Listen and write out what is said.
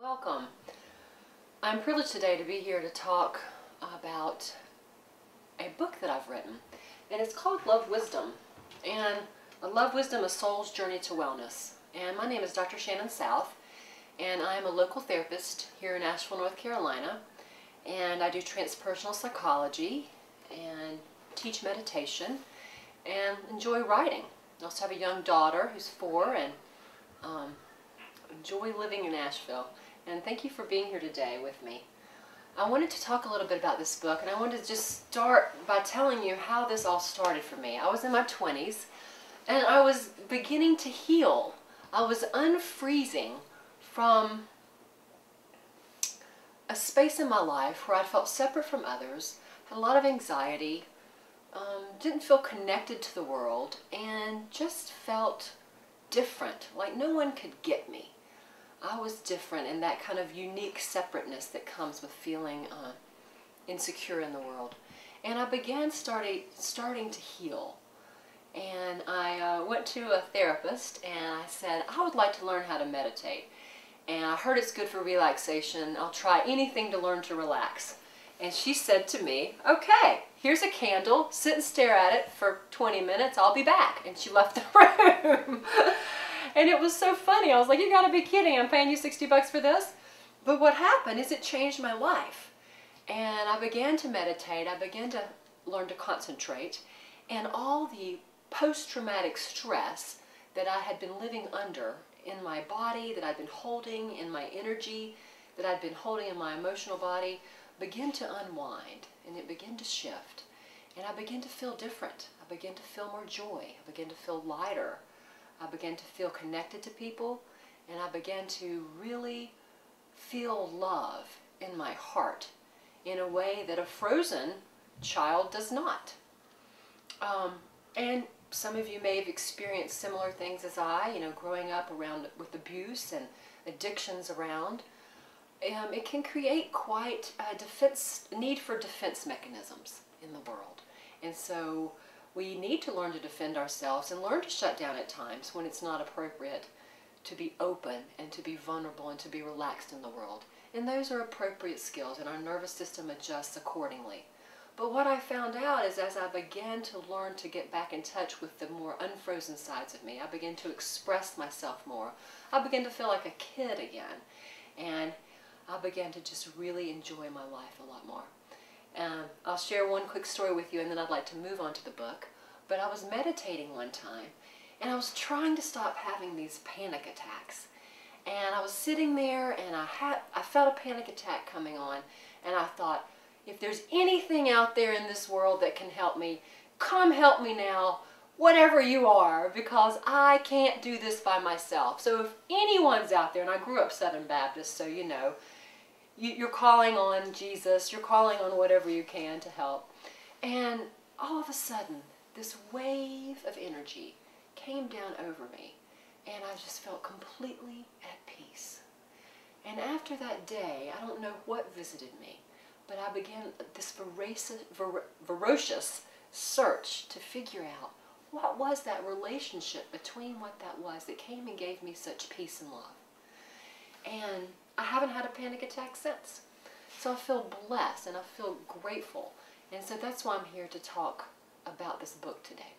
Welcome. I'm privileged today to be here to talk about a book that I've written, and it's called Love Wisdom, and Love Wisdom, A Soul's Journey to Wellness. And my name is Dr. Shannon South, and I'm a local therapist here in Asheville, North Carolina, and I do transpersonal psychology and teach meditation and enjoy writing. I also have a young daughter who's 4 and enjoy living in Asheville. And thank you for being here today with me. I wanted to talk a little bit about this book, and I wanted to just start by telling you how this all started for me. I was in my 20s, and I was beginning to heal. I was unfreezing from a space in my life where I felt separate from others, had a lot of anxiety, didn't feel connected to the world, and just felt different, like no one could get me. I was different in that kind of unique separateness that comes with feeling insecure in the world. And I began starting to heal. And I went to a therapist and I said, I would like to learn how to meditate. And I heard it's good for relaxation. I'll try anything to learn to relax. And she said to me, okay, here's a candle. Sit and stare at it for 20 minutes. I'll be back. And she left the room. And it was so funny. I was like, you gotta be kidding. I'm paying you 60 bucks for this? But what happened is it changed my life. And I began to meditate. I began to learn to concentrate. And all the post-traumatic stress that I had been living under in my body, that I'd been holding in my energy, that I'd been holding in my emotional body, began to unwind. And it began to shift. And I began to feel different. I began to feel more joy. I began to feel lighter. I began to feel connected to people, and I began to really feel love in my heart in a way that a frozen child does not. And some of you may have experienced similar things as I, growing up around with abuse and addictions around. It can create quite a need for defense mechanisms in the world. And so we need to learn to defend ourselves and learn to shut down at times when it's not appropriate to be open and to be vulnerable and to be relaxed in the world. And those are appropriate skills, and our nervous system adjusts accordingly. But what I found out is as I began to learn to get back in touch with the more unfrozen sides of me, I began to express myself more. I began to feel like a kid again. And I began to just really enjoy my life a lot more. I'll share one quick story with you, and then I'd like to move on to the book. But I was meditating one time, and I was trying to stop having these panic attacks. And I was sitting there, and I felt a panic attack coming on, and I thought, if there's anything out there in this world that can help me, come help me now, whatever you are, because I can't do this by myself. So if anyone's out there, and I grew up Southern Baptist, so you know, you're calling on Jesus, you're calling on whatever you can to help. And all of a sudden, this wave of energy came down over me, and I just felt completely at peace. And after that day, I don't know what visited me, but I began this ferocious search to figure out what was that relationship between what that was that came and gave me such peace and love. And I haven't had a panic attack since. So I feel blessed and I feel grateful. And so that's why I'm here to talk about this book today.